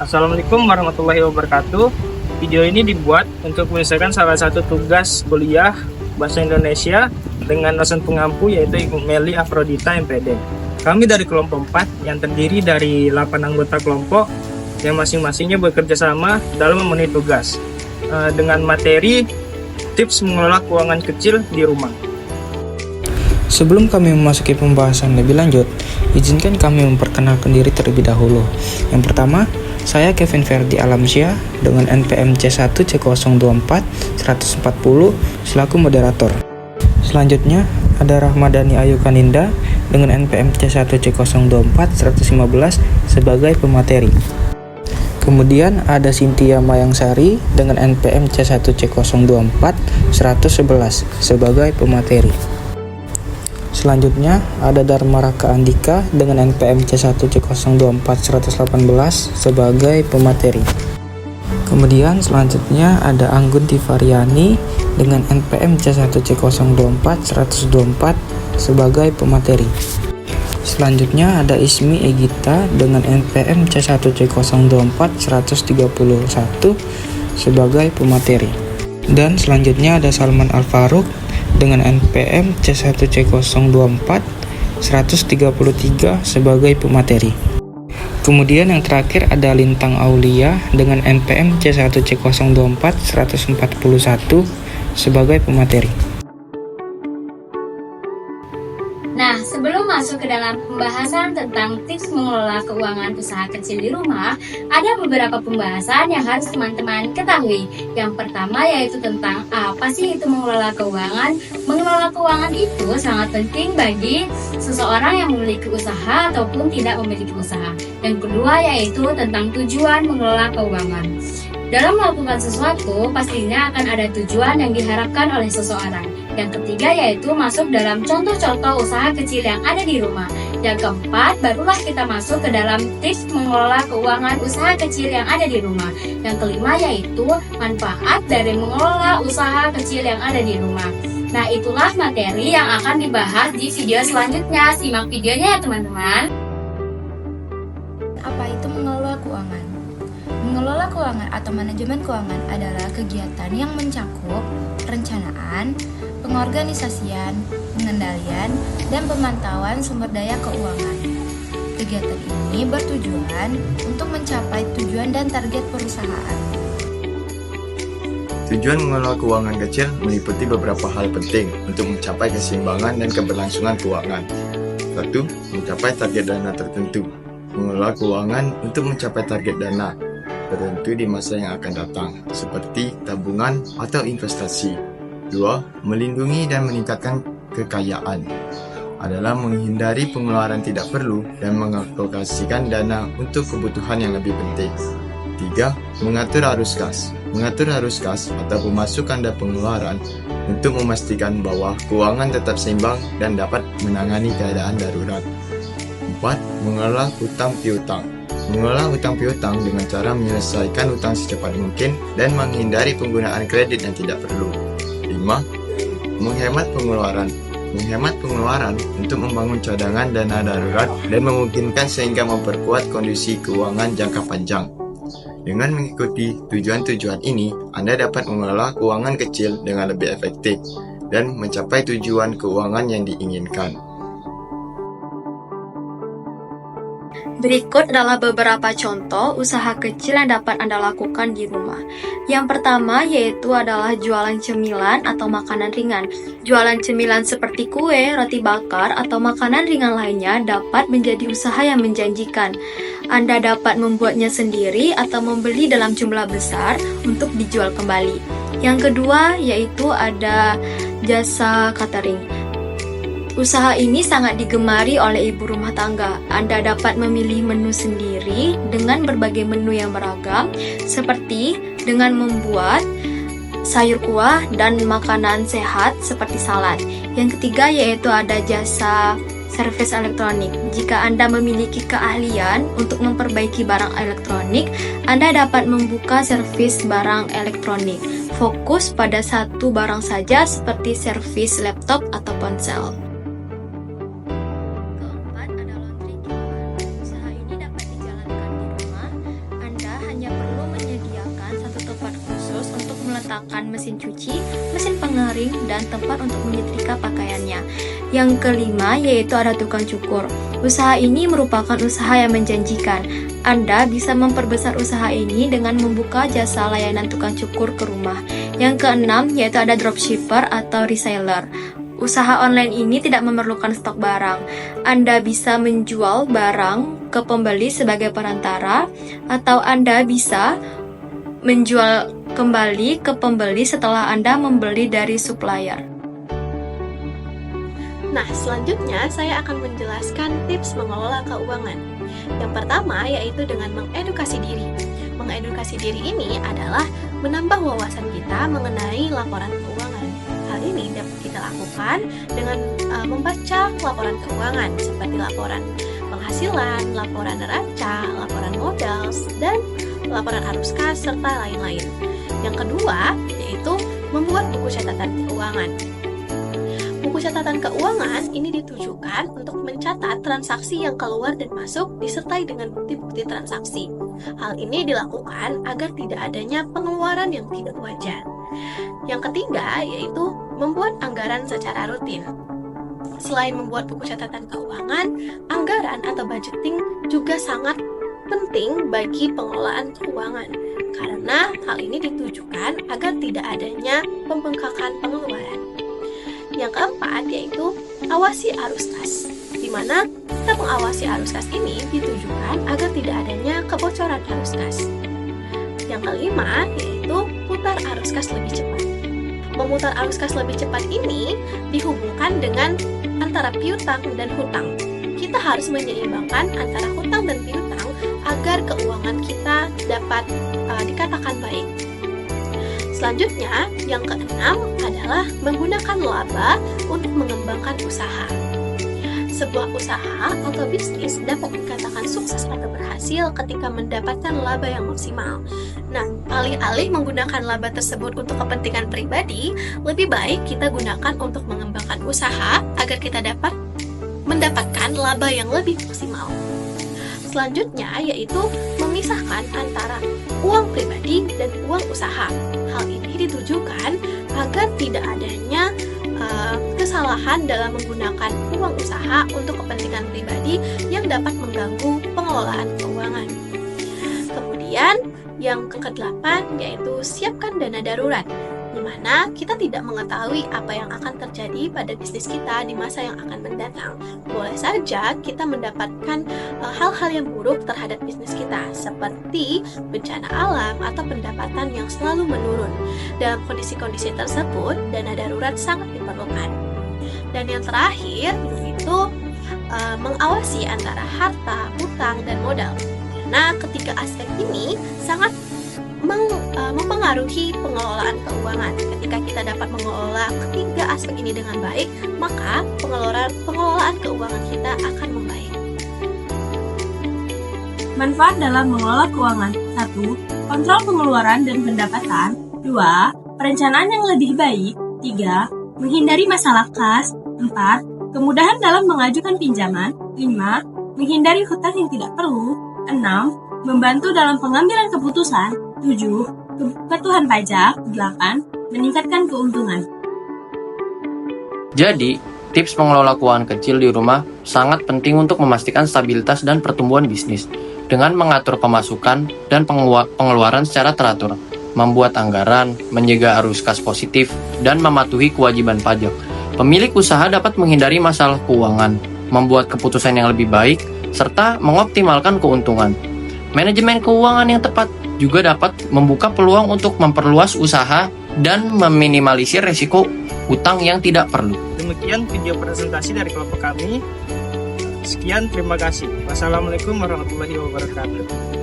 Assalamualaikum warahmatullahi wabarakatuh. Video ini dibuat untuk menyelesaikan salah satu tugas kuliah Bahasa Indonesia dengan dosen pengampu yaitu Ibu Meli Afrodita MPD. Kami dari kelompok 4 yang terdiri dari 8 anggota kelompok yang masing-masingnya bekerja sama dalam memenuhi tugas dengan materi tips mengelola keuangan kecil di rumah. Sebelum kami memasuki pembahasan lebih lanjut, izinkan kami memperkenalkan diri terlebih dahulu. Yang pertama, saya Kevin Ferdi Alamsyah dengan NPM C1 C024 140 selaku moderator. Selanjutnya ada Rahmadani Ayu Kaninda dengan NPM C1 C024 115 sebagai pemateri. Kemudian ada Cynthia Mayangsari dengan NPM C1 C024 111 sebagai pemateri. Selanjutnya ada Dharma Raka Andika dengan NPM C1 C024 118 sebagai pemateri. Kemudian selanjutnya ada Anggun Tifaryani dengan NPM C1 C024 124 sebagai pemateri. Selanjutnya ada Ismi Egita dengan NPM C1 C024 131 sebagai pemateri. Dan selanjutnya ada Salman Al-Faruq dengan NPM C1 C024 133 sebagai pemateri. Kemudian yang terakhir ada Lintang Aulia dengan NPM C1 C024 141 sebagai pemateri. Nah, sebelum masuk ke dalam pembahasan tentang tips mengelola keuangan usaha kecil di rumah, ada beberapa pembahasan yang harus teman-teman ketahui. Yang pertama yaitu tentang apa sih itu mengelola keuangan. Mengelola keuangan itu sangat penting bagi seseorang yang memiliki usaha ataupun tidak memiliki usaha. Yang kedua yaitu tentang tujuan mengelola keuangan. Dalam melakukan sesuatu, pastinya akan ada tujuan yang diharapkan oleh seseorang. Yang ketiga yaitu masuk dalam contoh-contoh usaha kecil yang ada di rumah. Yang keempat, barulah kita masuk ke dalam tips mengelola keuangan usaha kecil yang ada di rumah. Yang kelima yaitu manfaat dari mengelola usaha kecil yang ada di rumah. Nah, itulah materi yang akan dibahas di video selanjutnya. Simak videonya ya teman-teman. Apa itu mengelola keuangan? Mengelola keuangan atau manajemen keuangan adalah kegiatan yang mencakup perencanaan, pengorganisasian, pengendalian, dan pemantauan sumber daya keuangan. Kegiatan ini bertujuan untuk mencapai tujuan dan target perusahaan. Tujuan mengelola keuangan kecil meliputi beberapa hal penting untuk mencapai keseimbangan dan keberlangsungan keuangan. 1. Mencapai target dana tertentu. Mengelola keuangan untuk mencapai target dana tertentu di masa yang akan datang, seperti tabungan atau investasi. 2. Melindungi dan meningkatkan kekayaan adalah menghindari pengeluaran tidak perlu dan mengalokasikan dana untuk kebutuhan yang lebih penting. 3. Mengatur arus kas. Mengatur arus kas atau pemasukan dan pengeluaran untuk memastikan bahwa keuangan tetap seimbang dan dapat menangani keadaan darurat. 4. Mengelola hutang piutang. Mengelola hutang piutang dengan cara menyelesaikan hutang secepat mungkin dan menghindari penggunaan kredit yang tidak perlu. 5. Menghemat pengeluaran. Menghemat pengeluaran untuk membangun cadangan dana darurat dan memungkinkan sehingga memperkuat kondisi keuangan jangka panjang. Dengan mengikuti tujuan-tujuan ini, Anda dapat mengelola keuangan kecil dengan lebih efektif dan mencapai tujuan keuangan yang diinginkan. Berikut adalah beberapa contoh usaha kecil yang dapat Anda lakukan di rumah. Yang pertama yaitu adalah jualan cemilan atau makanan ringan. Jualan cemilan seperti kue, roti bakar, atau makanan ringan lainnya dapat menjadi usaha yang menjanjikan. Anda dapat membuatnya sendiri atau membeli dalam jumlah besar untuk dijual kembali. Yang kedua yaitu ada jasa catering. Usaha ini sangat digemari oleh ibu rumah tangga. Anda dapat memilih menu sendiri dengan berbagai menu yang beragam, seperti dengan membuat sayur kuah dan makanan sehat seperti salad. Yang ketiga yaitu ada jasa servis elektronik. Jika Anda memiliki keahlian untuk memperbaiki barang elektronik, Anda dapat membuka servis barang elektronik. Fokus pada satu barang saja seperti servis laptop atau ponsel. Keempat ada laundry kiloan. Usaha ini dapat dijalankan di rumah. Anda menyediakan mesin cuci, mesin pengering, dan tempat untuk menyetrika pakaiannya. Yang kelima yaitu ada tukang cukur. Usaha ini merupakan usaha yang menjanjikan. Anda bisa memperbesar usaha ini dengan membuka jasa layanan tukang cukur ke rumah. Yang keenam yaitu ada dropshipper atau reseller. Usaha online ini tidak memerlukan stok barang. Anda bisa menjual barang ke pembeli sebagai perantara, atau Anda bisa menjual kembali ke pembeli setelah Anda membeli dari supplier. Nah, selanjutnya saya akan menjelaskan tips mengelola keuangan. Yang pertama yaitu dengan mengedukasi diri. Mengedukasi diri ini adalah menambah wawasan kita mengenai laporan keuangan. Hal ini dapat kita lakukan dengan membaca laporan keuangan seperti laporan penghasilan, laporan neraca, laporan modal, dan laporan arus kas, serta lain-lain. Yang kedua yaitu membuat buku catatan keuangan. Buku catatan keuangan ini ditujukan untuk mencatat transaksi yang keluar dan masuk disertai dengan bukti-bukti transaksi. Hal ini dilakukan agar tidak adanya pengeluaran yang tidak wajar. Yang ketiga yaitu membuat anggaran secara rutin. Selain membuat buku catatan keuangan, anggaran atau budgeting juga sangat penting bagi pengelolaan keuangan, karena hal ini ditujukan agar tidak adanya pembengkakan pengeluaran. Yang keempat yaitu awasi arus kas, di mana kita mengawasi arus kas ini ditujukan agar tidak adanya kebocoran arus kas. Yang kelima yaitu putar arus kas lebih cepat. Memutar arus kas lebih cepat ini dihubungkan dengan antara piutang dan hutang. Kita harus menyeimbangkan antara hutang dan piutang agar keuangan kita dapat dikatakan baik. Selanjutnya, yang keenam adalah menggunakan laba untuk mengembangkan usaha. Sebuah usaha atau bisnis dapat dikatakan sukses atau berhasil ketika mendapatkan laba yang maksimal. Nah, alih-alih menggunakan laba tersebut untuk kepentingan pribadi, lebih baik kita gunakan untuk mengembangkan usaha agar kita dapat mendapatkan laba yang lebih maksimal. Selanjutnya yaitu memisahkan antara uang pribadi dan uang usaha. Hal ini ditujukan agar tidak adanya kesalahan dalam menggunakan uang usaha untuk kepentingan pribadi yang dapat mengganggu pengelolaan keuangan. Kemudian yang ke-8 yaitu siapkan dana darurat, di mana kita tidak mengetahui apa yang akan terjadi pada bisnis kita di masa yang akan mendatang. Boleh saja kita mendapatkan hal-hal yang buruk terhadap bisnis kita, seperti bencana alam atau pendapatan yang selalu menurun. Dalam kondisi-kondisi tersebut, dana darurat sangat diperlukan. Dan yang terakhir yaitu mengawasi antara harta, utang, dan modal. Karena ketiga aspek ini sangat mempengaruhi pengelolaan keuangan. Ketika kita dapat mengelola ketiga aspek ini dengan baik, maka pengelolaan keuangan kita akan membaik. Manfaat dalam mengelola keuangan: 1. Kontrol pengeluaran dan pendapatan. 2. Perencanaan yang lebih baik. 3. Menghindari masalah kas. 4. Kemudahan dalam mengajukan pinjaman. 5. Menghindari hutang yang tidak perlu. 6. Membantu dalam pengambilan keputusan. 7. Kepatuhan pajak. 8. Meningkatkan keuntungan. Jadi, tips mengelola keuangan kecil di rumah sangat penting untuk memastikan stabilitas dan pertumbuhan bisnis dengan mengatur pemasukan dan pengeluaran secara teratur, membuat anggaran, menjaga arus kas positif, dan mematuhi kewajiban pajak. Pemilik usaha dapat menghindari masalah keuangan, membuat keputusan yang lebih baik, serta mengoptimalkan keuntungan. Manajemen keuangan yang tepat juga dapat membuka peluang untuk memperluas usaha dan meminimalisir risiko utang yang tidak perlu. Demikian video presentasi dari kelompok kami. Sekian, terima kasih. Wassalamualaikum warahmatullahi wabarakatuh.